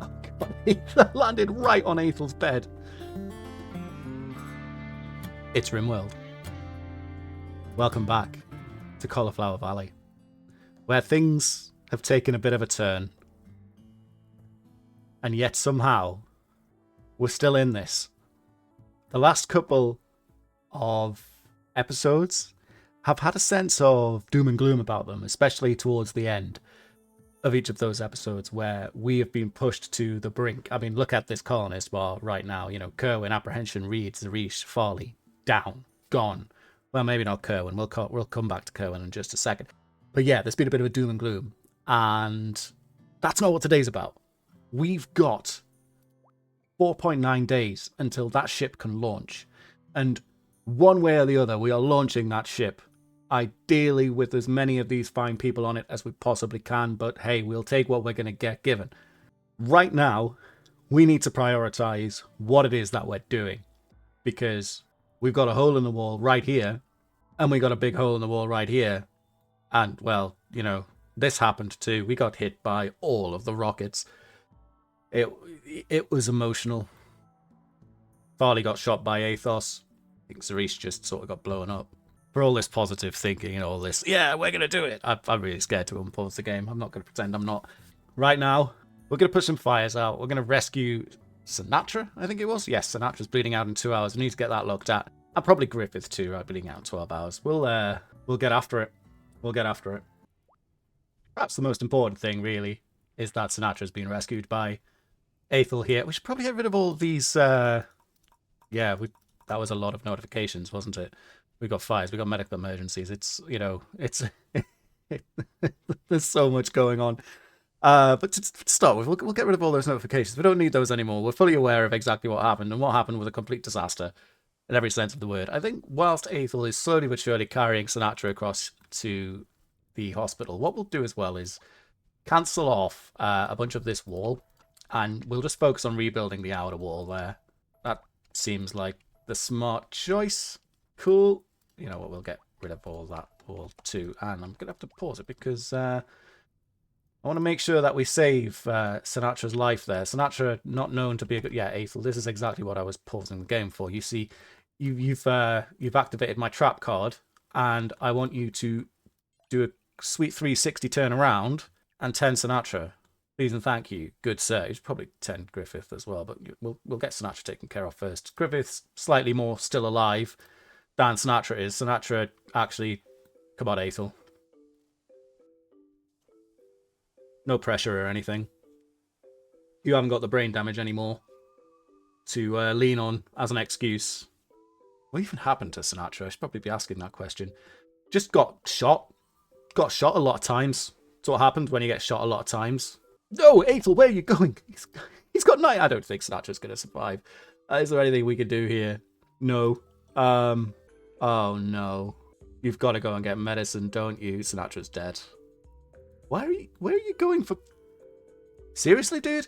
Oh God, he landed right on Ethel's bed. It's Rimworld. Welcome back to Cauliflower Valley, where things have taken a bit of a turn. And yet somehow, we're still in this. The last couple of episodes have had a sense of doom and gloom about them, especially towards the end of each of those episodes where we have been pushed to the brink. I mean, look at this colonist bar right now. You know, Kerwin, Apprehension, Reed, Zarish, Farley, down, gone. Well, maybe not Kerwin. We'll come back to Kerwin in just a second. But yeah, there's been a bit of a doom and gloom. And that's not what today's about. We've got 4.9 days until that ship can launch. And one way or the other, we are launching that ship. Ideally with as many of these fine people on it as we possibly can. But hey, we'll take what we're going to get given. Right now, we need to prioritize what it is that we're doing. Because we've got a hole in the wall right here. And we got a big hole in the wall right here. And, well, you know, this happened too. We got hit by all of the rockets. It was emotional. Farley got shot by Athos. I think Zarish just sort of got blown up. For all this positive thinking and all this, yeah, we're going to do it. I'm really scared to unpause the game. I'm not going to pretend I'm not. Right now, we're going to put some fires out. We're going to rescue Sinatra, I think it was. Yes, Sinatra's bleeding out in 2 hours. We need to get that looked at. And probably Griffith too, right? Bleeding out in 12 hours. We'll get after it. We'll get after it. Perhaps the most important thing, really, is that Sinatra's been rescued by Athel here. We should probably get rid of all these. That was a lot of notifications, wasn't it? We got fires, we got medical emergencies. It's, you know, it's there's so much going on. But to start with, we'll get rid of all those notifications. We don't need those anymore. We're fully aware of exactly what happened, and what happened was a complete disaster in every sense of the word. I think whilst Athel is slowly but surely carrying Sinatra across to the hospital, what we'll do as well is cancel off a bunch of this wall, and we'll just focus on rebuilding the outer wall there. That seems like the smart choice. Cool. You know what, we'll get rid of all that wall too. And I'm going to have to pause it because I want to make sure that we save Sinatra's life there. Sinatra, not known to be a good... Yeah, Athel, this is exactly what I was pausing the game for. You see, you've activated my trap card, and I want you to do a sweet 360 turn around and 10 Sinatra. Please and thank you, good sir. It's probably 10 Griffith as well, but we'll get Sinatra taken care of first. Griffith's slightly more still alive than Sinatra is. Sinatra actually... Come on, Athel. No pressure or anything. You haven't got the brain damage anymore to lean on as an excuse. What even happened to Sinatra? I should probably be asking that question. Just got shot. Got shot a lot of times. That's what happened when you get shot a lot of times. No, Athel, where are you going? He's got night. I don't think Sinatra's going to survive. Is there anything we could do here? No. Oh no. You've got to go and get medicine, don't you? Sinatra's dead. Where are you going for? Seriously, dude?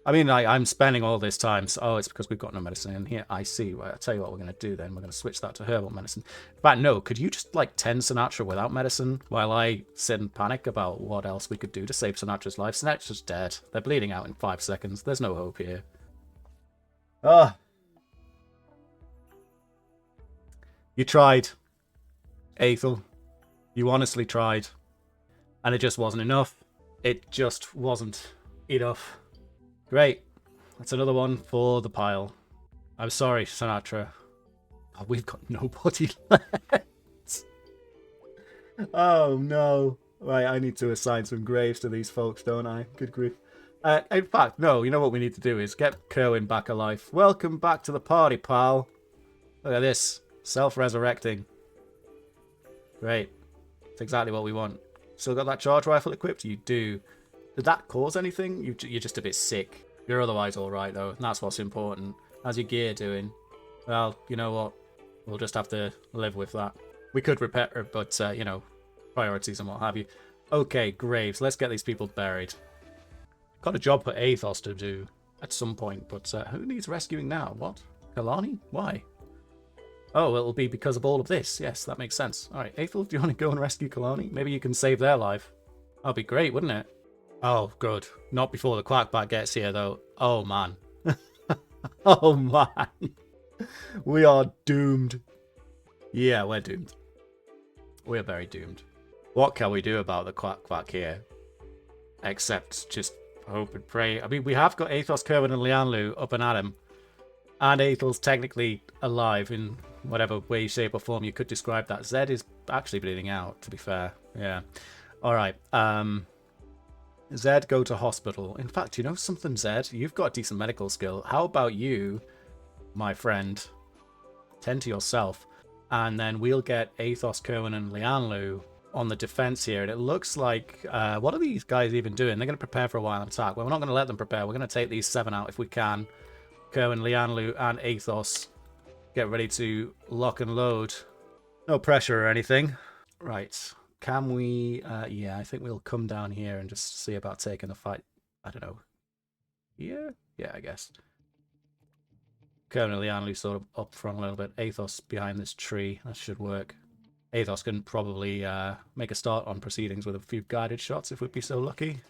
I mean, I'm spending all this time. So, oh, it's because we've got no medicine in here. I see. Well, I'll tell you what we're going to do then. We're going to switch that to herbal medicine. In fact, no. Could you just, like, tend Sinatra without medicine while I sit and panic about what else we could do to save Sinatra's life? Sinatra's dead. They're bleeding out in 5 seconds. There's no hope here. Ah. You tried, Athel. You honestly tried. And it just wasn't enough. It just wasn't enough. Great. That's another one for the pile. I'm sorry, Sinatra. Oh, we've got nobody left. Oh, no. Right, I need to assign some graves to these folks, don't I? Good grief. In fact, no, you know what we need to do is get Kerwin back alive. Welcome back to the party, pal. Look at this. Self-resurrecting. Great. That's exactly what we want. Still got that charge rifle equipped? You do. Did that cause anything? You're just a bit sick. You're otherwise alright, though. And that's what's important. How's your gear doing? Well, you know what? We'll just have to live with that. We could repair it, but, you know, priorities and what have you. Okay, graves. Let's get these people buried. Got a job for Athos to do at some point, but who needs rescuing now? What? Kalani? Why? Oh, it'll be because of all of this. Yes, that makes sense. All right, Aethel, do you want to go and rescue Kalani? Maybe you can save their life. That'd be great, wouldn't it? Oh, good. Not before the Quackbat gets here, though. Oh, man. Oh, man. We are doomed. Yeah, we're doomed. We're very doomed. What can we do about the Quack here? Except just hope and pray. I mean, we have got Athos, Kerwin, and Lianlu up and at him. And Aethel's technically alive in whatever way, shape, or form you could describe that. Zed is actually bleeding out, to be fair. Yeah. Alright. Zed, go to hospital. In fact, you know something, Zed? You've got decent medical skill. How about you, my friend, tend to yourself, and then we'll get Athos, Kerwin, and Lianlu on the defense here. And it looks like, what are these guys even doing? They're going to prepare for a while and attack. Well, we're not going to let them prepare. We're going to take these 7 out if we can. Kerwin, Lianlu, and Athos get ready to lock and load. No pressure or anything. Right. Can we... yeah, I think we'll come down here and just see about taking the fight. I don't know. Yeah? Yeah, I guess. Kerwin and Lianlu sort of up front a little bit. Athos behind this tree. That should work. Athos can probably make a start on proceedings with a few guided shots if we'd be so lucky.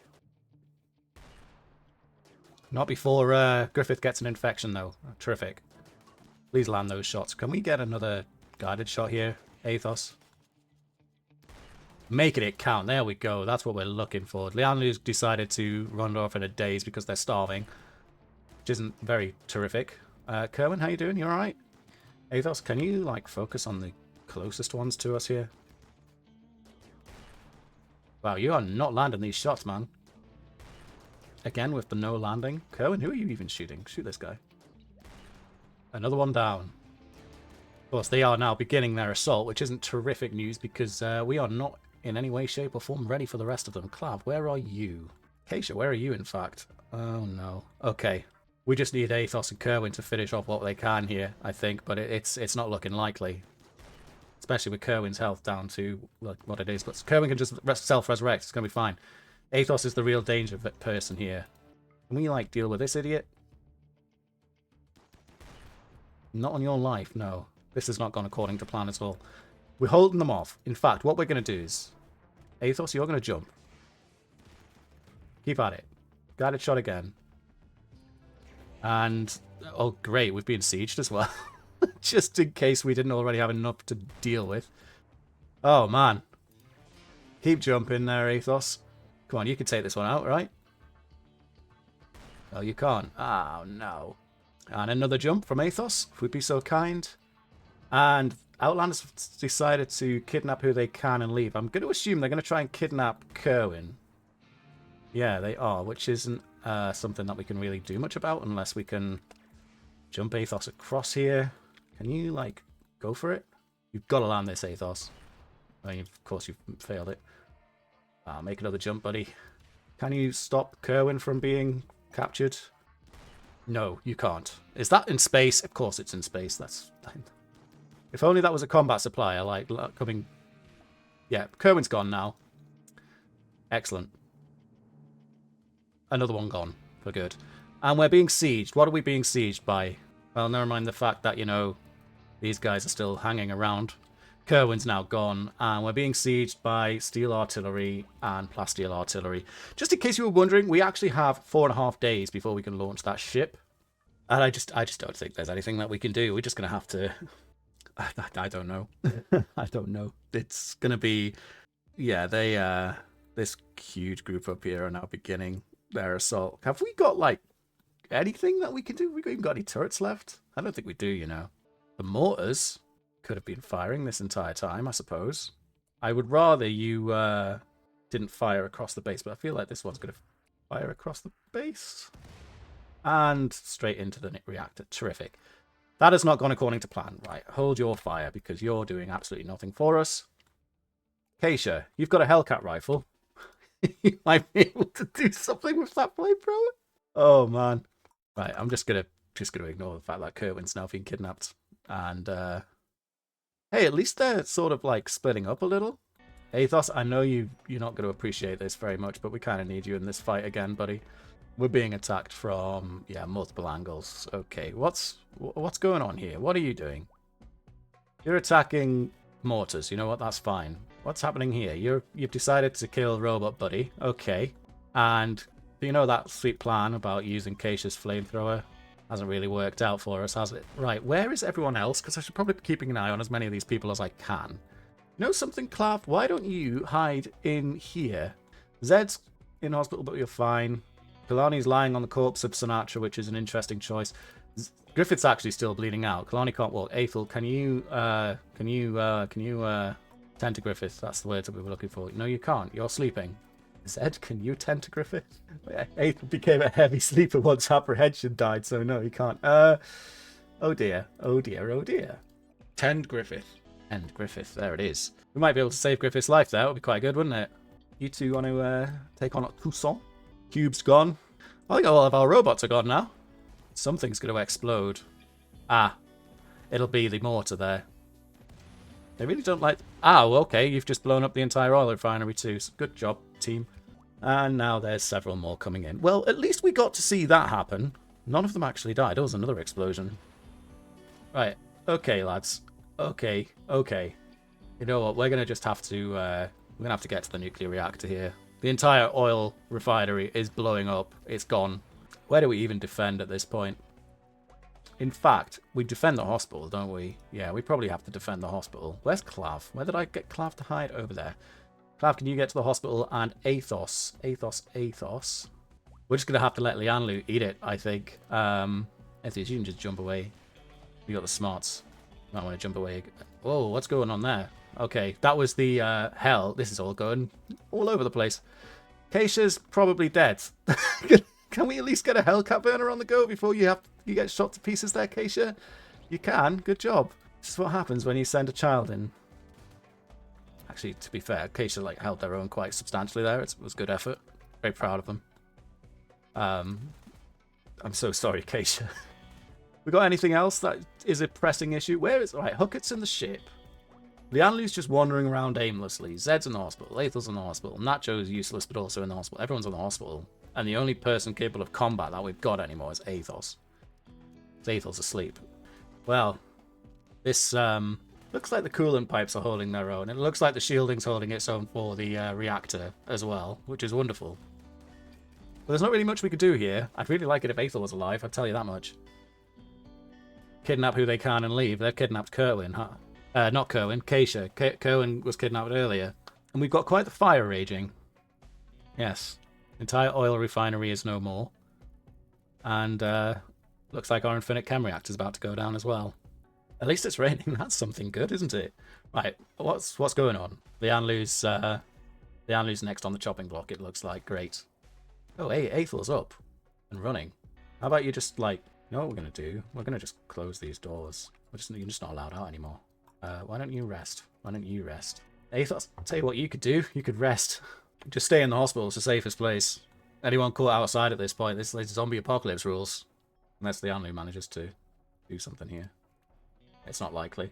Not before Griffith gets an infection, though. Terrific. Please land those shots. Can we get another guided shot here, Athos? Making it count. There we go. That's what we're looking for. Lianlu's decided to run off in a daze because they're starving, which isn't very terrific. Kerwin, how you doing? You alright? Athos, can you, like, focus on the closest ones to us here? Wow, you are not landing these shots, man. Again with the no landing. Kerwin, who are you even shooting? Shoot this guy. Another one down. Of course, they are now beginning their assault, which isn't terrific news because we are not in any way, shape, or form ready for the rest of them. Clav, where are you? Keisha, where are you, in fact? Oh, no. Okay. We just need Athos and Kerwin to finish off what they can here, I think, but it's not looking likely. Especially with Kerwin's health down to like, what it is. But Kerwin can just self-resurrect. It's going to be fine. Athos is the real danger person here. Can we, like, deal with this idiot? Not on your life, no. This has not gone according to plan at all. We're holding them off. In fact, what we're going to do is... Athos, you're going to jump. Keep at it. Guided shot again. And... oh, great. We've been sieged as well. Just in case we didn't already have enough to deal with. Oh, man. Keep jumping there, Athos. Come on, you can take this one out, right? Oh, you can't. Oh, no. And another jump from Athos, if we'd be so kind. And Outlanders have decided to kidnap who they can and leave. I'm going to assume they're going to try and kidnap Kerwin. Yeah, they are, which isn't something that we can really do much about unless we can jump Athos across here. Can you, like, go for it? You've got to land this, Athos. I mean, of course, you've failed it. Make another jump, buddy. Can you stop Kerwin from being captured? No, you can't. Is that in space? Of course it's in space. That's... if only that was a combat supplier, like, coming... yeah, Kerwin's gone now. Excellent. Another one gone. For good. And we're being sieged. What are we being sieged by? Well, never mind the fact that, you know, these guys are still hanging around. Kerwin's now gone, and we're being sieged by steel artillery and plasteel artillery. Just in case you were wondering, we actually have 4.5 days before we can launch that ship. And I just don't think there's anything that we can do. We're just going to have to... I don't know. I don't know. It's going to be... yeah, they... this huge group up here are now beginning their assault. Have we got, like, anything that we can do? Have we even got any turrets left? I don't think we do, you know. The mortars... could have been firing this entire time, I suppose. I would rather you didn't fire across the base, but I feel like this one's going to fire across the base. And straight into the reactor. Terrific. That has not gone according to plan. Right, hold your fire, because you're doing absolutely nothing for us. Keisha, you've got a Hellcat rifle. You might be able to do something with that flamethrower. Oh, man. Right, I'm just gonna ignore the fact that Kerwin's now being kidnapped. And, hey, at least they're sort of, like, splitting up a little. Athos, I know you're not going to appreciate this very much, but we kind of need you in this fight again, buddy. We're being attacked from, yeah, multiple angles. Okay, what's going on here? What are you doing? You're attacking mortars. You know what? That's fine. What's happening here? You've decided to kill Robot Buddy. Okay. And you know that sweet plan about using Keisha's flamethrower hasn't really worked out for us, has it? Right, where is everyone else? Because I should probably be keeping an eye on as many of these people as I can. You know something, Clav? Why don't you hide in here? Zed's in hospital, but you're fine. Kalani's lying on the corpse of Sinatra, which is an interesting choice. Griffith's actually still bleeding out. Kalani can't walk. Aethel, can you tend to Griffith? That's the words that we were looking for. No, you can't. You're sleeping. Zed, can you tend to Griffith? Aethel became a heavy sleeper once apprehension died, so no, he can't. Oh dear. Oh dear. Oh dear. Tend Griffith. Tend Griffith. There it is. We might be able to save Griffith's life there. That would be quite good, wouldn't it? You two want to take on Toussaint? Cube's gone. I think all of our robots are gone now. Something's going to explode. Ah. It'll be the mortar there. They really don't like... Oh, okay. You've just blown up the entire oil refinery too. So good job, team. And now there's several more coming in. Well, at least we got to see that happen. None of them actually died. There was another explosion. Right. Okay, lads. Okay. Okay. You know what? We're going to just have to... we're going to have to get to the nuclear reactor here. The entire oil refinery is blowing up. It's gone. Where do we even defend at this point? In fact, we defend the hospital, don't we? Yeah, we probably have to defend the hospital. Where's Clav? Where did I get Clav to hide? Over there. Clav, can you get to the hospital? And Athos. Athos. We're just going to have to let Lianlu eat it, I think. Athos, you can just jump away. You got the smarts. Might want to jump away. Whoa, what's going on there? Okay, that was the hell. This is all going all over the place. Keisha's probably dead. Can we at least get a Hellcat burner on the go before you get shot to pieces there, Keisha? You can. Good job. This is what happens when you send a child in. Actually, to be fair, Keisha held their own quite substantially there. It was good effort. Very proud of them. I'm so sorry, Keisha. We got anything else that is a pressing issue? Where is... Alright, Huckett's in the ship. Lianlu's just wandering around aimlessly. Zed's in the hospital. Athel's in the hospital. Nacho's useless, but also in the hospital. Everyone's in the hospital. And the only person capable of combat that we've got anymore is Athos. Athel's asleep. Well, this looks like the coolant pipes are holding their own. It looks like the shielding's holding its own for the reactor as well, which is wonderful. But there's not really much we could do here. I'd really like it if Aethel was alive, I'll tell you that much. Kidnap who they can and leave. They've kidnapped Kerwin, huh? Not Kerwin, Keisha. Kerwin was kidnapped earlier. And we've got quite the fire raging. Yes. Entire oil refinery is no more. And looks like our infinite chem reactor is about to go down as well. At least it's raining. That's something good, isn't it? Right, what's going on? Lianlu's next on the chopping block, it looks like. Great. Oh, hey, Aethel's up and running. How about you just, you know what we're going to do? We're going to just close these doors. You're just not allowed out anymore. Why don't you rest? Why don't you rest? Aethel, I'll tell you what you could do. You could rest. Just stay in the hospital. It's the safest place. Anyone caught outside at this point, this is zombie apocalypse rules. Unless Lianlu manages to do something here. It's not likely.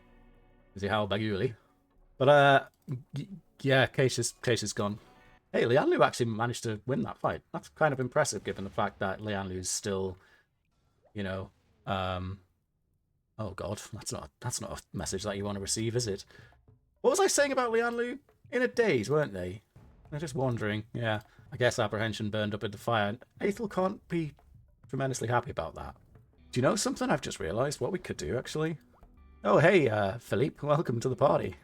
Is he how baguli? But, yeah, Keisha's gone. Hey, Lianlu actually managed to win that fight. That's kind of impressive given the fact that Lianlu's still, you know, oh god, that's not a message that you want to receive, is it? What was I saying about Lianlu? In a daze, weren't they? They're just wandering. Yeah, I guess apprehension burned up into fire. Aethel can't be tremendously happy about that. Do you know something? I've just realised what we could do, actually. Oh, hey, Philippe, welcome to the party.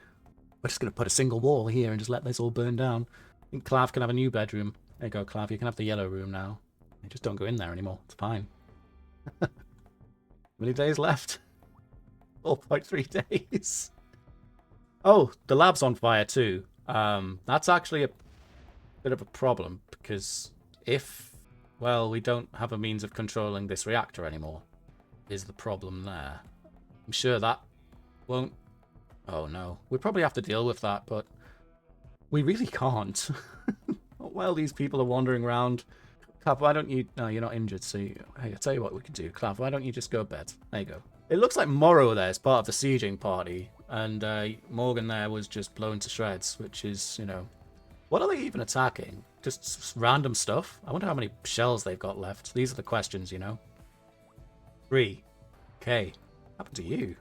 We're just going to put a single wall here and just let this all burn down. I think Clav can have a new bedroom. There you go, Clav, you can have the yellow room now. You just don't go in there anymore. It's fine. How many days left? 4.3 days. Oh, the lab's on fire too. That's actually a bit of a problem because if, well, we don't have a means of controlling this reactor anymore, is the problem there. I'm sure that won't... Oh no. We probably have to deal with that, but we really can't. While these people are wandering around. Clav, why don't you... No, you're not injured, so... Hey, I'll tell you what we can do. Clav, why don't you just go to bed? There you go. It looks like Morrow there is part of the sieging party, and Morgan there was just blown to shreds, which is, you know... What are they even attacking? Just random stuff? I wonder how many shells they've got left. These are the questions, you know. 3. Okay. What happened to you?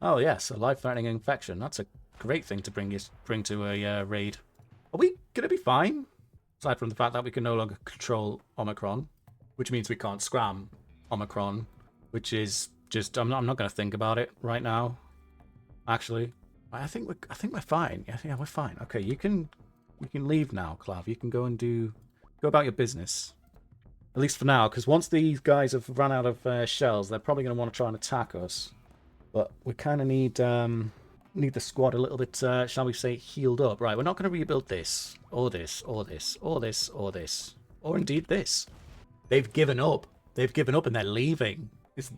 Oh yes, a life-threatening infection. That's a great thing to bring to a raid. Are we gonna be fine? Aside from the fact that we can no longer control Omicron, which means we can't scram Omicron, which is just I'm not gonna think about it right now. Actually, I think we're fine. Yeah, we're fine. Okay, you can leave now, Clav. You can go about your business. At least for now, because once these guys have run out of shells, they're probably going to want to try and attack us. But we kind of need the squad a little bit, shall we say, healed up. Right, we're not going to rebuild this, or this, or this, or this, or this, or indeed this. They've given up. They've given up and they're leaving.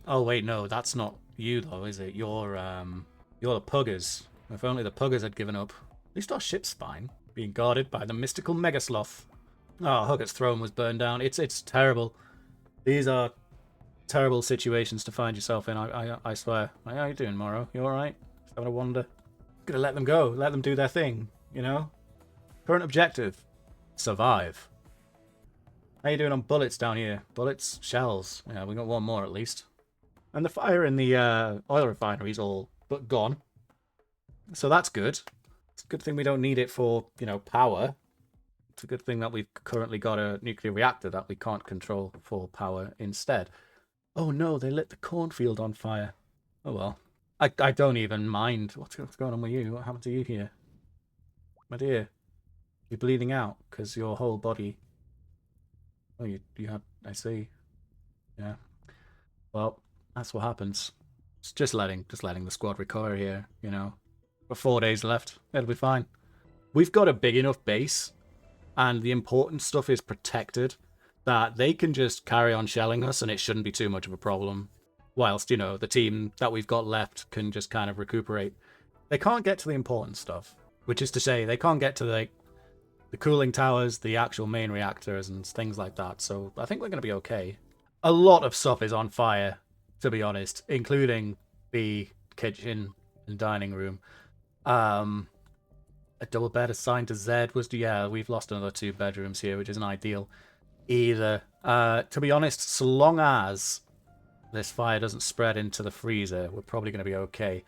Oh wait, no, that's not you though, is it? You're the Puggers. If only the Puggers had given up. At least our ship's fine, being guarded by the mystical Megasloth. Oh, Huggett's throne was burned down. It's terrible. These are terrible situations to find yourself in. I swear. How you doing, Morrow? You all right? Just having a wander. Gonna let them go. Let them do their thing. You know. Current objective: survive. How you doing on bullets down here? Bullets, shells. Yeah, we got one more at least. And the fire in the oil refinery's all but gone. So that's good. It's a good thing we don't need it for power. It's a good thing that we've currently got a nuclear reactor that we can't control for power instead. Oh no, they lit the cornfield on fire. Oh well. I don't even mind. What's going on with you? What happened to you here? My dear. You're bleeding out because your whole body... Oh, you had... I see. Yeah. Well, that's what happens. It's just letting the squad recover here, We're 4 days left. It'll be fine. We've got a big enough base and the important stuff is protected, that they can just carry on shelling us and it shouldn't be too much of a problem. Whilst, the team that we've got left can just kind of recuperate. They can't get to the important stuff, which is to say they can't get to the cooling towers, the actual main reactors and things like that, so I think we're going to be okay. A lot of stuff is on fire, to be honest, including the kitchen and dining room. A double bed assigned to Zed was... Yeah, we've lost another 2 bedrooms here, which isn't ideal either. To be honest, so long as this fire doesn't spread into the freezer, we're probably going to be okay.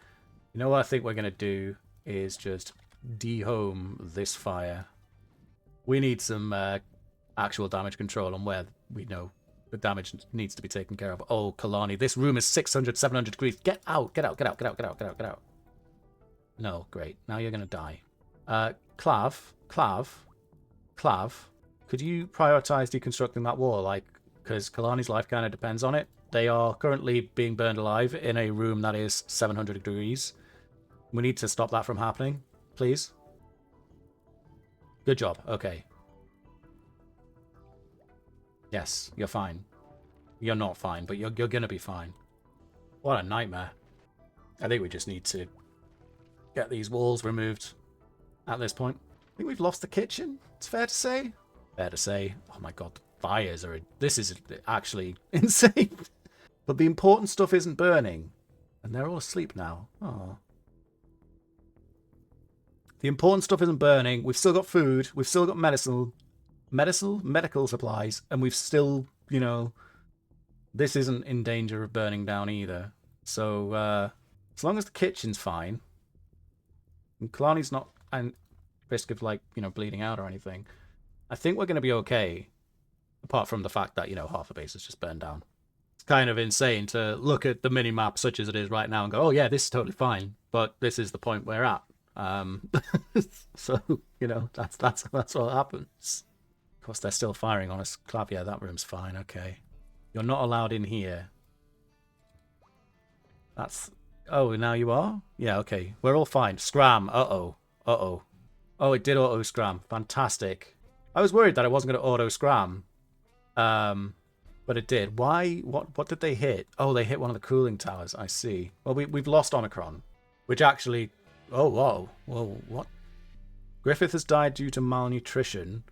You know what I think we're going to do is just dehome this fire. We need some actual damage control on where we know the damage needs to be taken care of. Oh, Kalani, this room is 600, 700 degrees. Get out, get out, get out, get out, get out, get out, get out. No, great. Now you're going to die. Clav, could you prioritize deconstructing that wall? Because Kalani's life kind of depends on it. They are currently being burned alive in a room that is 700 degrees. We need to stop that from happening, please. Good job. Okay. Yes, you're fine. You're not fine, but you're gonna be fine. What a nightmare. I think we just need to get these walls removed at this point. I think we've lost the kitchen, it's fair to say. Fair to say. Oh my god, the fires are... This is actually insane. But the important stuff isn't burning. And they're all asleep now. Oh. The important stuff isn't burning. We've still got food. We've still got medical supplies. And we've still, this isn't in danger of burning down either. So, as long as the kitchen's fine, and Kalani's not at risk of, bleeding out or anything, I think we're going to be okay. Apart from the fact that, half the base is just burned down. It's kind of insane to look at the mini-map such as it is right now and go, oh yeah, this is totally fine. But this is the point we're at. So, that's what happens. Of course, they're still firing on us. Clav, yeah, that room's fine, okay. You're not allowed in here. That's... Oh, now you are? Yeah, okay. We're all fine. Scram. Uh-oh. Uh-oh. Oh, it did auto-scram. Fantastic. I was worried that it wasn't going to auto-scram. But it did. Why? What did they hit? Oh, they hit one of the cooling towers. I see. Well, we've lost Omicron. Which actually... Oh, whoa. Whoa, what? Griffith has died due to malnutrition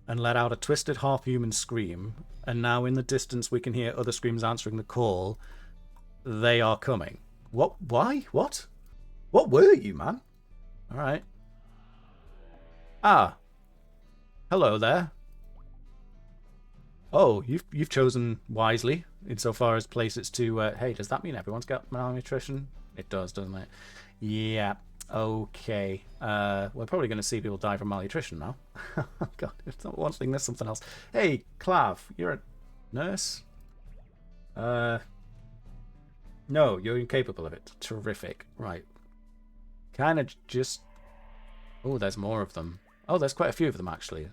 and let out a twisted half-human scream. And now in the distance we can hear other screams answering the call. They are coming. What? Why? What? What were you, man? Alright. Ah. Hello there. Oh, you've chosen wisely insofar as places to... hey, does that mean everyone's got malnutrition It does, doesn't it? Yeah. Okay. We're probably going to see people die from malnutrition now. God, it's not one thing, there's something else. Hey, Clav, you're a nurse? No, you're incapable of it. Terrific. Right. Kind of just... Oh, there's more of them. Oh, there's quite a few of them, actually.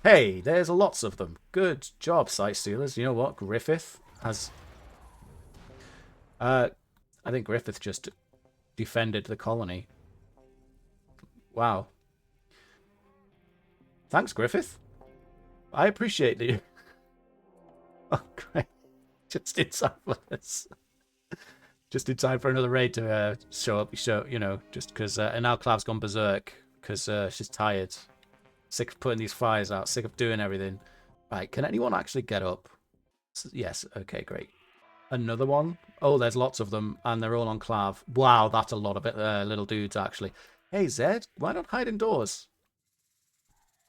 Hey, there's lots of them. Good job, Sight Stealers. You know what? Griffith has... I think Griffith just defended the colony. Wow. Thanks, Griffith. I appreciate you. Oh, great. Just in time for this. Just in time for another raid to show up. You know, just because... and now Clav's gone berserk because she's tired. Sick of putting these fires out. Sick of doing everything. Right, can anyone actually get up? Yes, okay, great. Another one? Oh, there's lots of them, and they're all on Clav. Wow, that's a lot of it, little dudes, actually. Hey, Zed, why not hide indoors?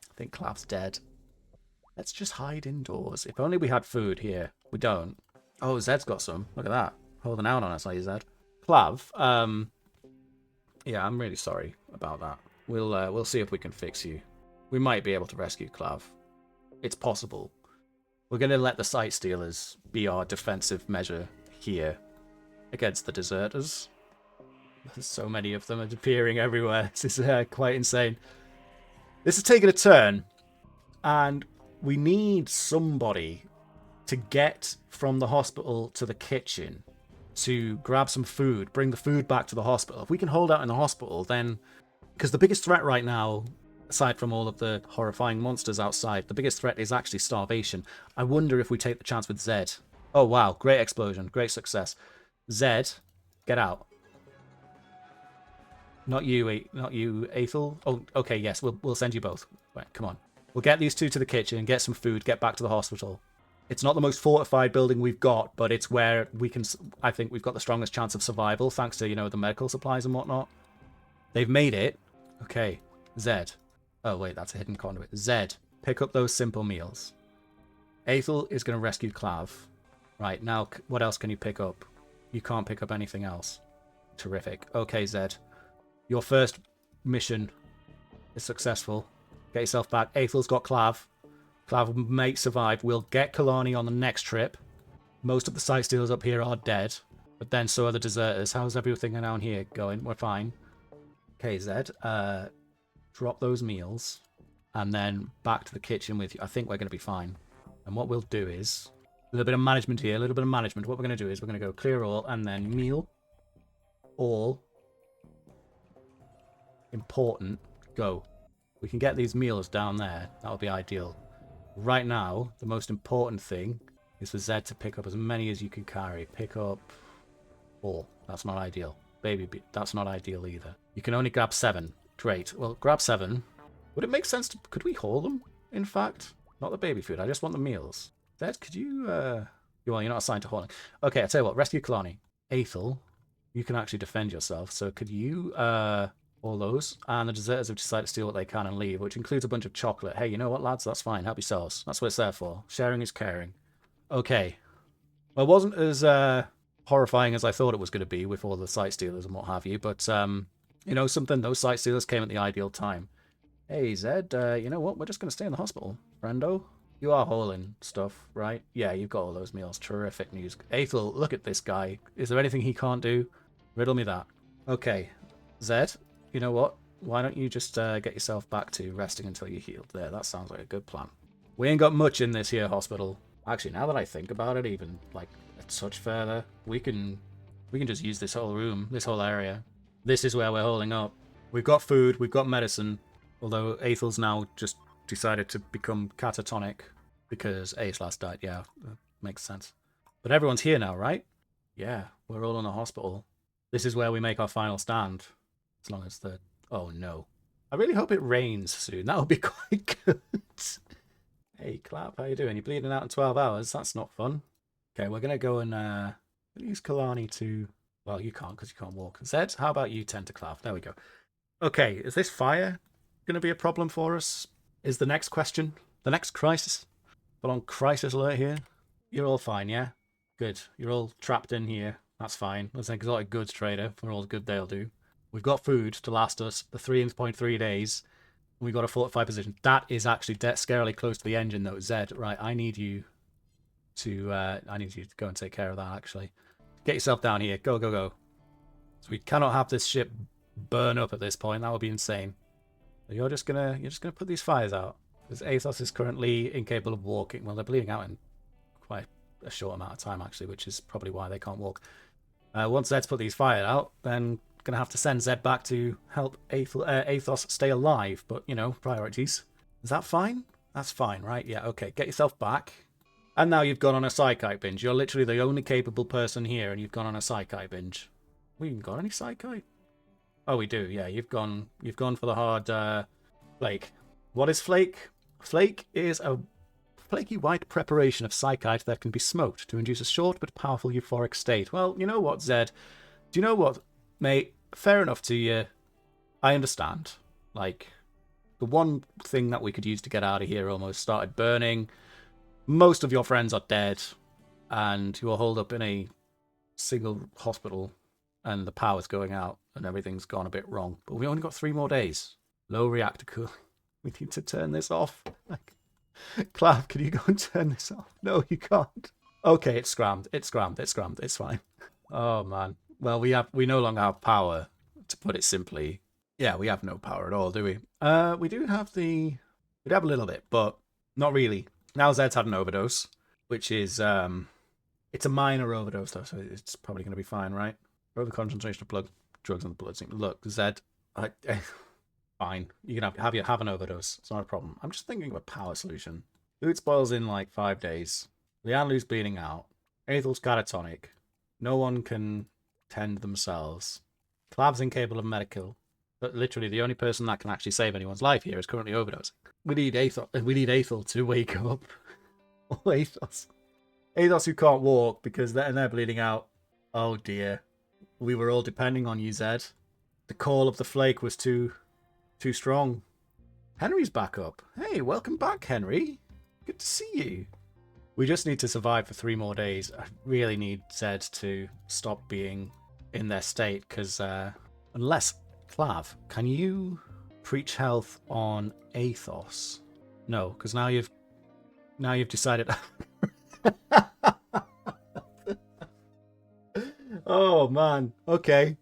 I think Clav's dead. Let's just hide indoors. If only we had food here. We don't. Oh, Zed's got some. Look at that. Holding out on us, like Zed. Clav, yeah, I'm really sorry about that. We'll see if we can fix you. We might be able to rescue Clav. It's possible. We're going to let the Sight Stealers be our defensive measure here against the deserters. There's so many of them appearing everywhere. This is quite insane. This is taking a turn, and we need somebody to get from the hospital to the kitchen to grab some food, bring the food back to the hospital. If we can hold out in the hospital, then... Because the biggest threat right now, aside from all of the horrifying monsters outside, the biggest threat is actually starvation. I wonder if we take the chance with Zed. Oh, wow. Great explosion. Great success. Zed, get out. Not you, Ethel. Oh, okay, yes. We'll send you both. Right, come on. We'll get these two to the kitchen, get some food, get back to the hospital. It's not the most fortified building we've got, but it's where we can... I think we've got the strongest chance of survival, thanks to, you know, the medical supplies and whatnot. They've made it. Okay. Zed. Oh, wait, that's a hidden conduit. Zed, pick up those simple meals. Ethel is going to rescue Clav. Right, now, what else can you pick up? You can't pick up anything else. Terrific. Okay, Zed. Your first mission is successful. Get yourself back. Ethel's got Clav. Clav may survive. We'll get Kalani on the next trip. Most of the Sight Stealers up here are dead. But then so are the deserters. How's everything down here going? We're fine. Okay, Zed. Drop those meals. And then back to the kitchen with you. I think we're going to be fine. And what we'll do is... A little bit of management here. A little bit of management. What we're going to do is we're going to go clear all and then meal. All. Important. Go. We can get these meals down there. That would be ideal. Right now, the most important thing is for Zed to pick up as many as you can carry. Pick up 4. That's not ideal. Baby, that's not ideal either. You can only grab 7. Great. Well, grab 7. Would it make sense to... Could we haul them, in fact? Not the baby food. I just want the meals. Zed, could you... Well, you're not assigned to hauling. Okay, I'll tell you what. Rescue Kalani. Ethel, you can actually defend yourself. So could you... all those, and the deserters have decided to steal what they can and leave, which includes a bunch of chocolate. Hey, you know what, lads? That's fine. Help yourselves. That's what it's there for. Sharing is caring. Okay. Well, it wasn't as horrifying as I thought it was going to be with all the Sight Stealers and what have you, but, you know something? Those Sight Stealers came at the ideal time. Hey, Zed, you know what? We're just going to stay in the hospital. Friendo, you are hauling stuff, right? Yeah, you've got all those meals. Terrific news. Ethel, look at this guy. Is there anything he can't do? Riddle me that. Okay. Zed, you know what? Why don't you just get yourself back to resting until you're healed? There, that sounds like a good plan. We ain't got much in this here hospital. Actually, now that I think about it, even like a touch further, we can just use this whole room, this whole area. This is where we're holding up. We've got food, we've got medicine. Although Ethel's now just decided to become catatonic because Ace last died. Yeah, that makes sense. But everyone's here now, right? Yeah, we're all in the hospital. This is where we make our final stand. As long as the... Oh, no. I really hope it rains soon. That would be quite good. Hey, Clap, how you doing? You're bleeding out in 12 hours. That's not fun. Okay, we're going to go and use Kalani to... Well, you can't because you can't walk. Zed, how about you tend to Clap? There we go. Okay, is this fire going to be a problem for us? Is the next question. The next crisis. Full on crisis alert here. You're all fine, yeah? Good. You're all trapped in here. That's fine. That's an exotic goods trader for all the good they'll do. We've got food to last us the 3.3 days. We've got a fortified position. That is actually scarily close to the engine, though. Zed, right? I need you to go and take care of that. Actually, get yourself down here. Go, go, go. So we cannot have this ship burn up at this point. That would be insane. So you're just gonna put these fires out because Athos is currently incapable of walking. Well, they're bleeding out in quite a short amount of time, actually, which is probably why they can't walk. Once Zed's put these fires out, then gonna have to send Zed back to help Athos stay alive. But you know, priorities. Is that fine? That's fine, right? Yeah. Okay. Get yourself back. And now you've gone on a psychite binge. You're literally the only capable person here, and you've gone on a psychite binge. We even got any psychite? Oh, we do. Yeah, you've gone for the hard flake. What is flake? Flake is a flaky white preparation of psychite that can be smoked to induce a short but powerful euphoric state. Well, you know what, Zed? Do you know what, mate? Fair enough to you. I understand. Like, the one thing that we could use to get out of here almost started burning. Most of your friends are dead, and you are holed up in a single hospital, and the power's going out, and everything's gone a bit wrong. But we only got 3 more days. Low reactor cooling. We need to turn this off. Like, Clav, can you go and turn this off? No, you can't. Okay, it's scrammed. It's scrammed. It's scrammed. It's fine. Oh man. Well, we no longer have power. To put it simply, yeah, we have no power at all, do we? We do have a little bit, but not really. Now Zed's had an overdose, which is it's a minor overdose though, so it's probably going to be fine, right? Lower the concentration of drugs in the blood. Look, Zed, fine. You can have an overdose. It's not a problem. I'm just thinking of a power solution. Food spoils in like 5 days. Lianlu's bleeding out. Athel's catatonic. No one can tend themselves. Clav's incapable of medical. But literally the only person that can actually save anyone's life here is currently overdosing. We need Athel to wake up. Oh, Athos. Athos who can't walk because they're bleeding out. Oh dear. We were all depending on you, Zed. The call of the flake was too strong. Henry's back up. Hey, welcome back, Henry. Good to see you. We just need to survive for 3 more days. I really need Zed to stop being in their state because unless Clav, can you preach health on Athos? No, because now you've decided. Oh man. Okay.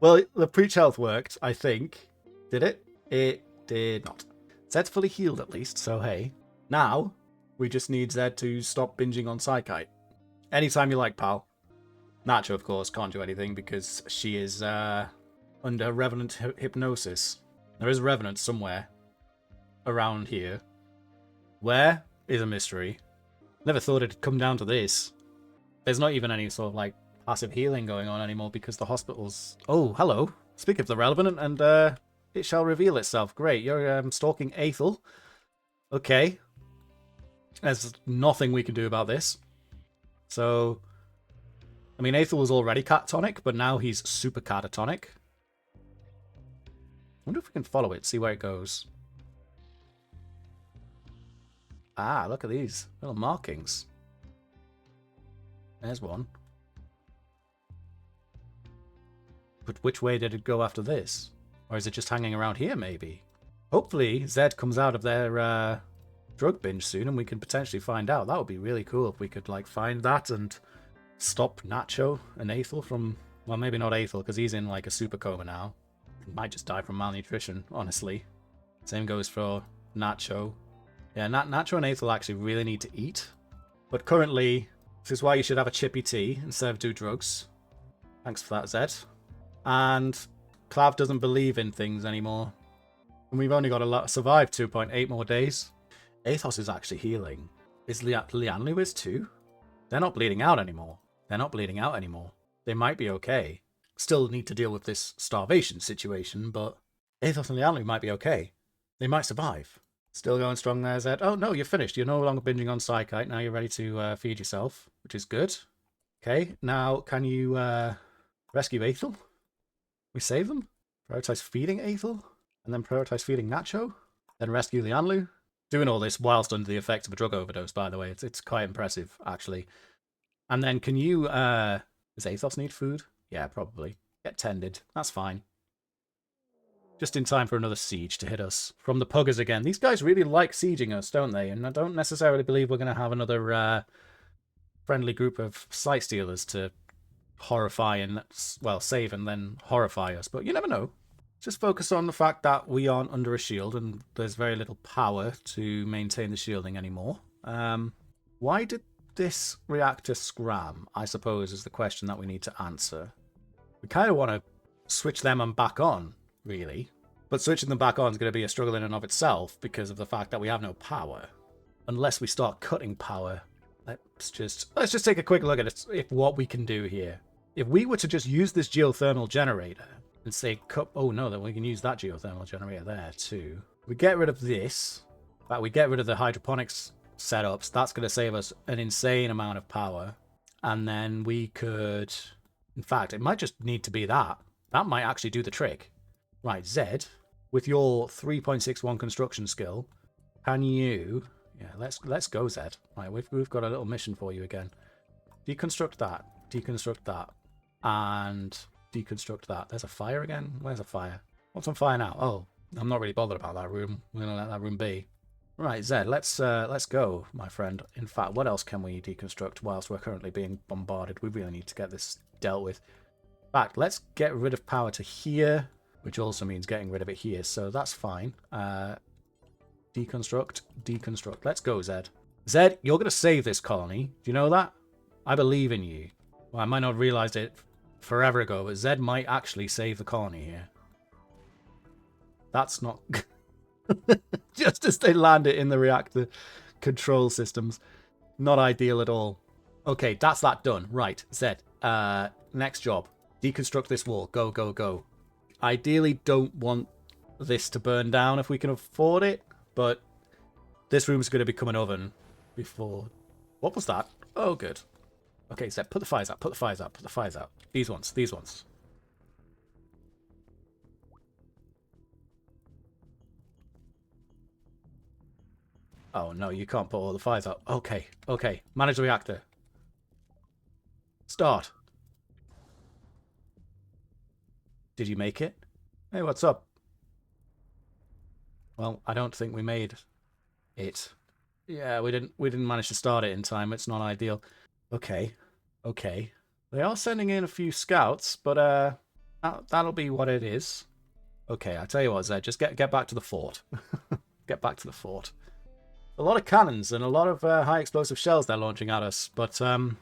Well, the preach health worked, I think. Did it? It did not. Zed's fully healed at least, so hey. Now, we just need Zed to stop binging on psychite. Anytime you like, pal. Nacho, of course, can't do anything because she is under revenant hypnosis. There is a revenant somewhere around here. Where is a mystery. Never thought it'd come down to this. There's not even any sort of like passive healing going on anymore because the hospital's... Oh, hello. Speak of the relevant, and it shall reveal itself. Great, you're stalking Athel. Okay. There's nothing we can do about this. So, I mean, Athel was already catatonic, but now he's super catatonic. I wonder if we can follow it, see where it goes. Ah, look at these little markings. There's one. But which way did it go after this? Or is it just hanging around here, maybe? Hopefully, Zed comes out of their drug binge soon and we can potentially find out. That would be really cool if we could like find that and stop Nacho and Athel from... Well, maybe not Athel, because he's in like a super coma now. He might just die from malnutrition, honestly. Same goes for Nacho. Yeah, Nacho and Athel actually really need to eat. But currently, this is why you should have a chippy tea instead of do drugs. Thanks for that, Zed. And Clav doesn't believe in things anymore. And we've only got survived 2.8 more days. Athos is actually healing. Is Lianlu is too? They're not bleeding out anymore. They're not bleeding out anymore. They might be okay. Still need to deal with this starvation situation, but Athos and Lianlu might be okay. They might survive. Still going strong there, Zed. Oh, no, you're finished. You're no longer binging on psychite. Now you're ready to feed yourself, which is good. Okay, now can you rescue Athel? We save them? Prioritize feeding Athel? And then prioritize feeding Nacho? Then rescue Lianlu? Doing all this whilst under the effects of a drug overdose, by the way. It's quite impressive, actually. And then can you Does Athos need food? Yeah, probably. Get tended. That's fine. Just in time for another siege to hit us from the puggers again. These guys really like sieging us, don't they? And I don't necessarily believe we're going to have another friendly group of sight stealers to horrify and, well, save and then horrify us. But you never know. Just focus on the fact that we aren't under a shield and there's very little power to maintain the shielding anymore. Why did this reactor scram, I suppose, is the question that we need to answer. We kind of want to switch them back on, really. But switching them back on is going to be a struggle in and of itself because of the fact that we have no power. Unless we start cutting power. Let's just take a quick look at if what we can do here. If we were to just use this geothermal generator and say, oh no, then we can use that geothermal generator there too. We get rid of this. In fact, we get rid of the hydroponics setups. That's going to save us an insane amount of power. And then we could... In fact, it might just need to be that. That might actually do the trick. Right, Zed, with your 3.61 construction skill, can you... Yeah, let's go, Zed. Right, we've got a little mission for you again. Deconstruct that. Deconstruct that. And deconstruct that. There's a fire again? Where's a fire? What's on fire now? Oh, I'm not really bothered about that room. We're going to let that room be. Right, Zed, let's go, my friend. In fact, what else can we deconstruct whilst we're currently being bombarded? We really need to get this dealt with. In fact, let's get rid of power to here, which also means getting rid of it here, so that's fine. Deconstruct, deconstruct. Let's go, Zed. Zed, you're going to save this colony. Do you know that? I believe in you. Well, I might not have realised it forever ago, but Zed might actually save the colony here. That's not... Just as they land it in the reactor control systems. Not ideal at all. Okay, that's that done. Right, Zed. Next job. Deconstruct this wall. Go, go, go. Ideally don't want this to burn down if we can afford it, but this room's going to become an oven before... What was that? Oh, good. Okay, Zed, put the fires out, put the fires out, put the fires out. These ones, these ones. Oh, no, you can't put all the fires out. Okay, okay. Manage the reactor. Start. Did you make it? Hey, what's up? Well, I don't think we made it. Yeah, we didn't manage to start it in time. It's not ideal. Okay. Okay. They are sending in a few scouts, but that'll be what it is. Okay, I tell you what, Zed, just get back to the fort. Get back to the fort. A lot of cannons and a lot of high explosive shells they're launching at us, but so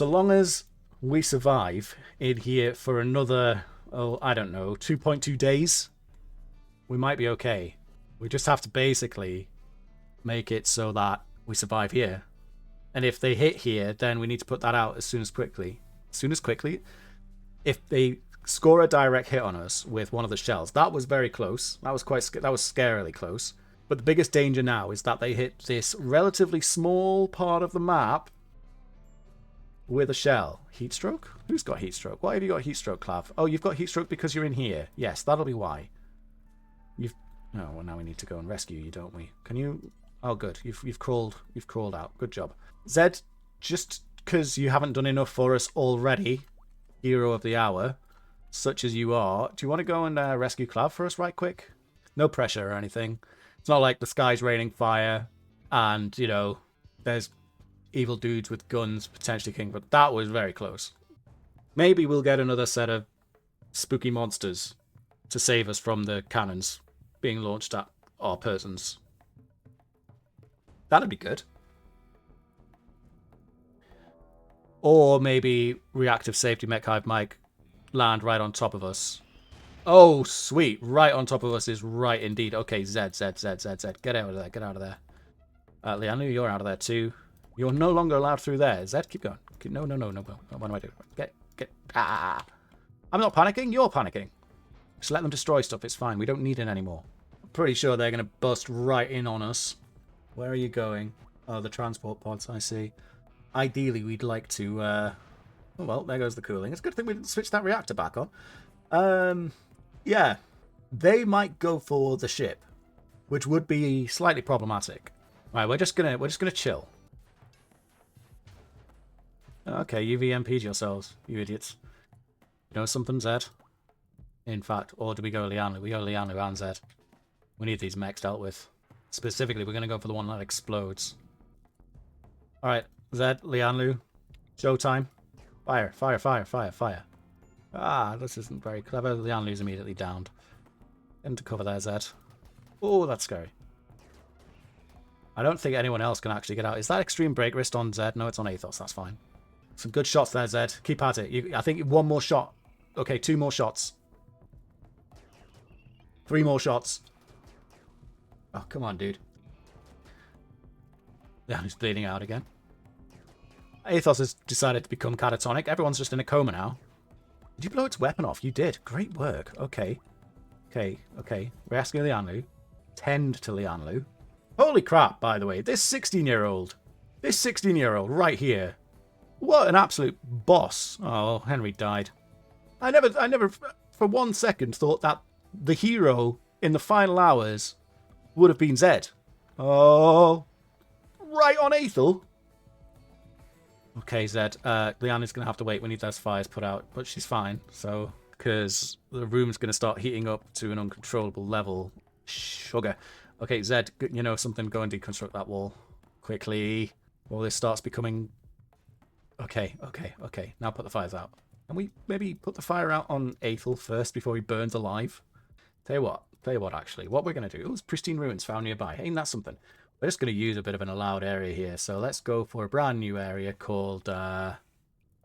long as we survive in here for another, oh, I don't know, 2.2 days, we might be okay. We just have to basically make it so that we survive here. And if they hit here, then we need to put that out as soon as quickly. As soon as quickly. If they score a direct hit on us with one of the shells, that was very close. That was scarily close. But the biggest danger now is that they hit this relatively small part of the map with a shell. Heatstroke? Who's got heatstroke? Why have you got heatstroke, Clav? Oh, you've got heatstroke because you're in here. Yes, that'll be why. Oh, well, now we need to go and rescue you, don't we? Can you... Oh, good. You've crawled out. Good job. Zed, just because you haven't done enough for us already, hero of the hour, such as you are, do you want to go and rescue Clav for us right quick? No pressure or anything. It's not like the sky's raining fire and, you know, there's evil dudes with guns potentially king, but that was very close. Maybe we'll get another set of spooky monsters to save us from the cannons being launched at our persons. That'd be good. Or maybe reactive safety mech hive might land right on top of us. Oh, sweet. Right on top of us is right indeed. Okay, Zed. Get out of there. Get out of there. Leanna, you're out of there too. You're no longer allowed through there. Zed, keep going. No. What do I do? Get. Ah. I'm not panicking. You're panicking. Just let them destroy stuff. It's fine. We don't need it anymore. I'm pretty sure they're going to bust right in on us. Where are you going? Oh, the transport pods, I see. Ideally, we'd like to... Oh, well, there goes the cooling. It's a good thing we didn't switch that reactor back on. Yeah. They might go for the ship, which would be slightly problematic. Right, we're just gonna chill. Okay, you VMP'd yourselves, you idiots. You know something, Zed? In fact, or do we go Lianlu? We go Lianlu and Zed. We need these mechs dealt with. Specifically, we're going to go for the one that explodes. Alright, Zed, Lianlu, showtime. Fire, fire, fire, fire, fire. Ah, this isn't very clever. Lianlu's immediately downed. Into cover there, Zed. Oh, that's scary. I don't think anyone else can actually get out. Is that extreme break wrist on Zed? No, it's on Athos. That's fine. Some good shots there, Zed. Keep at it. I think one more shot. Okay, 2 more shots. 3 more shots. Oh, come on, dude. Yeah, he's bleeding out again. Athos has decided to become catatonic. Everyone's just in a coma now. Did you blow its weapon off? You did. Great work. Okay. Okay, okay. We're asking Lianlu. Tend to Lianlu. Holy crap, by the way. This 16-year-old. This 16-year-old right here. What an absolute boss. Oh, Henry died. I never for 1 second thought that the hero in the final hours would have been Zed. Oh. Right on Athel. Okay, Zed. Liana's going to have to wait. We need those fires put out. But she's fine. So, because the room's going to start heating up to an uncontrollable level. Sugar. Okay, Zed, you know something. Go and deconstruct that wall. Quickly. While this starts becoming... Okay, okay, okay. Now put the fires out. Can we maybe put the fire out on Athel first before he burns alive? Tell you what, actually. What we're going to do... Oh, it's pristine ruins found nearby. Ain't that something? We're just going to use a bit of an allowed area here. So let's go for a brand new area called...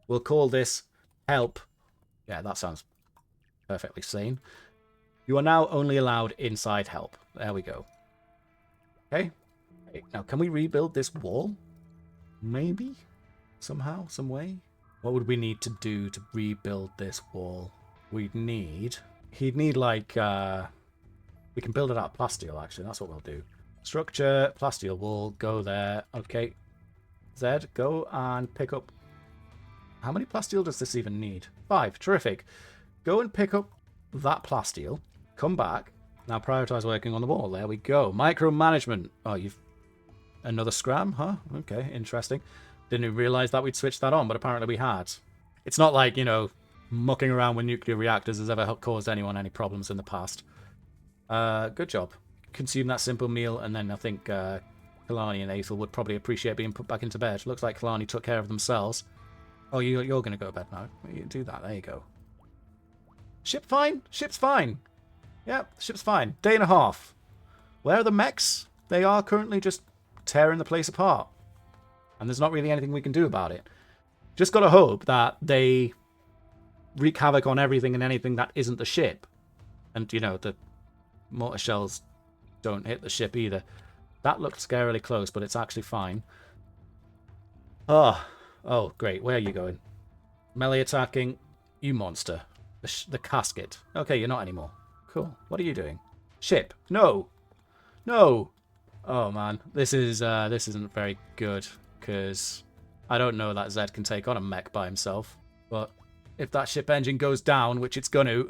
we'll call this Help. Yeah, that sounds perfectly sane. You are now only allowed inside Help. There we go. Okay. Now, can we rebuild this wall? Maybe? Somehow? Some way? What would we need to do to rebuild this wall? We'd need... He'd need, like... we can build it out of plasteel, actually. That's what we'll do. Structure, plasteel wall, go there. Okay. Zed, go and pick up... How many plasteel does this even need? 5. Terrific. Go and pick up that plasteel. Come back. Now prioritize working on the wall. There we go. Micromanagement. Oh, you've... Another scram, huh? Okay, interesting. Didn't even realize that we'd switched that on, but apparently we had. It's not like, you know, mucking around with nuclear reactors has ever caused anyone any problems in the past. Good job. Consume that simple meal, and then I think Kalani and Athel would probably appreciate being put back into bed. Looks like Kalani took care of themselves. Oh, you're going to go to bed now. You do that. There you go. Ship fine? Ship's fine. Yep, ship's fine. Day and a half. Where are the mechs? They are currently just tearing the place apart. And there's not really anything we can do about it. Just got to hope that they wreak havoc on everything and anything that isn't the ship. And, you know, the mortar shells don't hit the ship either. That looked scarily close, but it's actually fine. Oh, great. Where are you going? Melee attacking. You monster. The casket. Okay, you're not anymore. Cool. What are you doing? Ship. No. No. Oh, man. This isn't very good, because I don't know that Zed can take on a mech by himself. But if that ship engine goes down, which it's going to...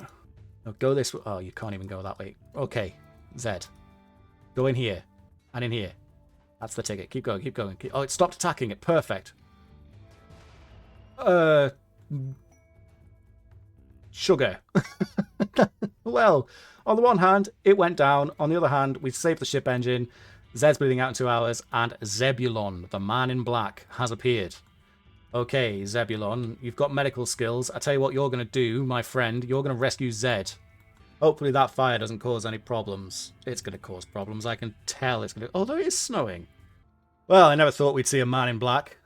Oh, go this way. Oh, you can't even go that way. Okay, Zed. Go in here. And in here. That's the ticket. Keep going, keep going. Oh, it stopped attacking it. Perfect. Sugar. Well, on the one hand, it went down. On the other hand, we saved the ship engine. Zed's bleeding out in 2 hours. And Zebulon, the man in black, has appeared. Okay, Zebulon, you've got medical skills. I tell you what you're going to do, my friend. You're going to rescue Zed. Hopefully that fire doesn't cause any problems. It's going to cause problems. I can tell it's going to... Although it is snowing. Well, I never thought we'd see a man in black.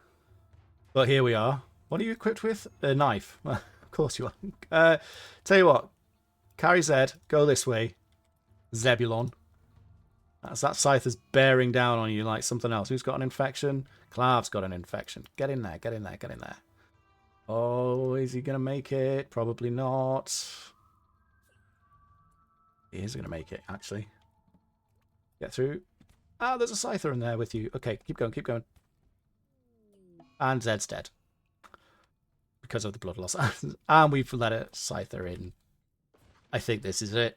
But here we are. What are you equipped with? A knife. Well, of course you are. Tell you what. Carry Zed. Go this way. Zebulon. As that scythe is bearing down on you like something else. Who's got an infection? Clav's got an infection. Get in there. Get in there. Get in there. Oh, is he going to make it? Probably not. He is going to make it, actually. Get through. Ah, there's a scyther in there with you. Okay, keep going, keep going. And Zed's dead. Because of the blood loss. And we've let a scyther in. I think this is it.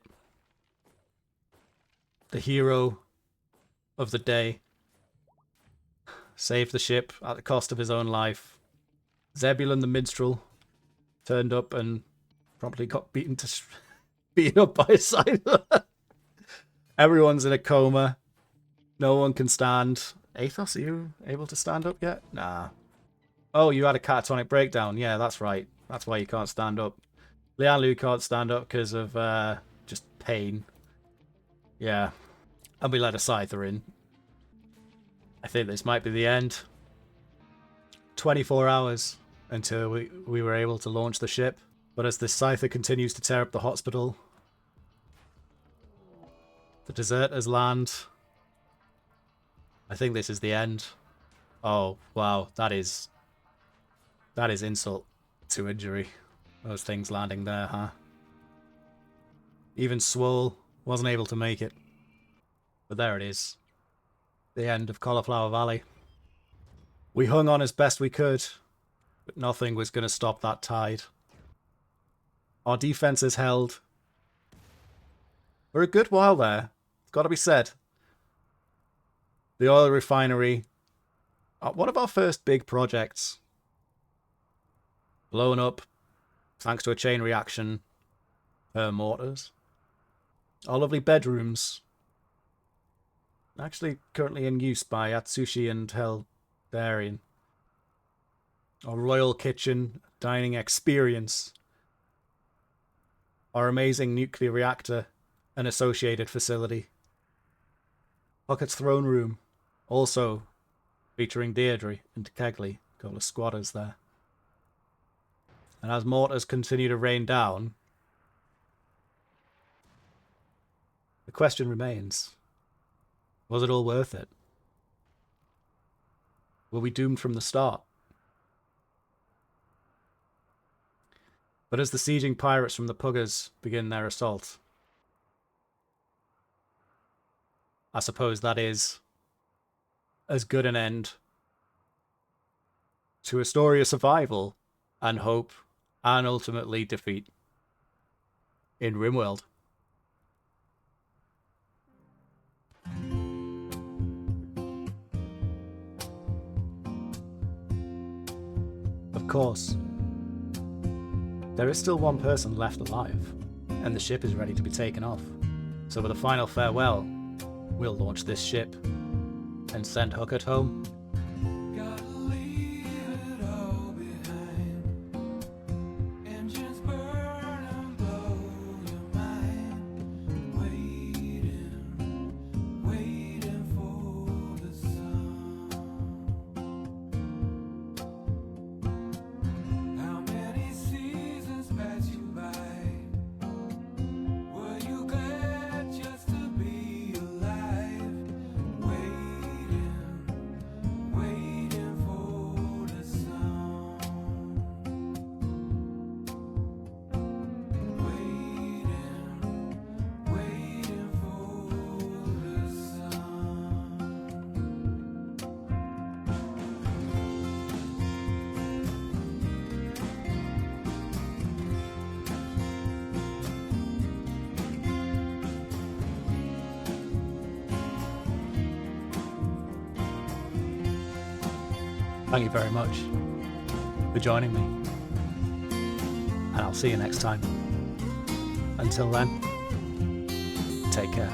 The hero of the day. Saved the ship at the cost of his own life. Zebulon the minstrel turned up and promptly got beaten up by a scyther. Everyone's in a coma. No one can stand. Athos, are you able to stand up yet? Nah. Oh, you had a catatonic breakdown. Yeah, that's right. That's why you can't stand up. Lianlu can't stand up because of just pain. Yeah. And we let a scyther in. I think this might be the end. 24 hours until we were able to launch the ship. But as the scyther continues to tear up the hospital, the deserters land. I think this is the end. Oh, wow. That is insult to injury. Those things landing there, huh? Even Swole wasn't able to make it. But there it is. The end of Cauliflower Valley. We hung on as best we could, but nothing was going to stop that tide. Our defenses held for a good while there. It's got to be said. The oil refinery, one of our first big projects, blown up thanks to a chain reaction per mortars. Our lovely bedrooms, actually currently in use by Atsushi and Heldarian. Our royal kitchen dining experience. Our amazing nuclear reactor and associated facility. Puckett's throne room, also featuring Deirdre and Kegley, a couple of squatters there. And as mortars continue to rain down, the question remains, was it all worth it? Were we doomed from the start? But as the sieging pirates from the Puggers begin their assault, I suppose that is as good an end to a story of survival and hope and ultimately defeat in Rimworld. Of course, there is still one person left alive, and the ship is ready to be taken off. So with a final farewell, we'll launch this ship and send Huckett home. Thank you very much for joining me, and I'll see you next time. Until then, take care.